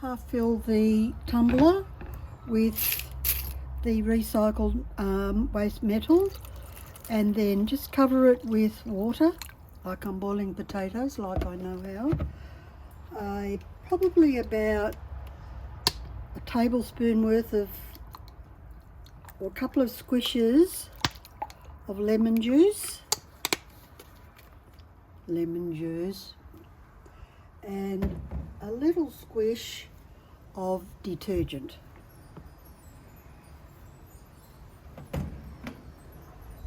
half fill the tumbler with the recycled waste metal, and then just cover it with water, like I'm boiling potatoes, like I know how. Probably about a tablespoon worth of, or a couple of squishes of lemon juice, and a little squish of detergent.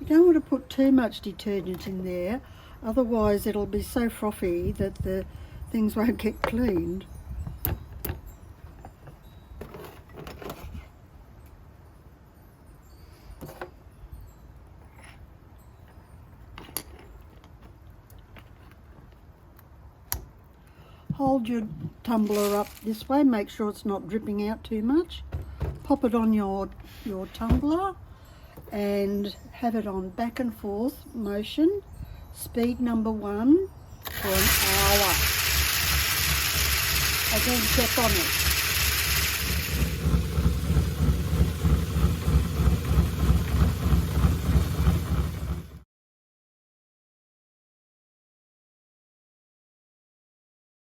You don't want to put too much detergent in there, otherwise it'll be so frothy that the things won't get cleaned. Hold your tumbler up this way, make sure it's not dripping out too much. Pop it on your tumbler and have it on back and forth motion, speed number 1 for an hour. And then check on it.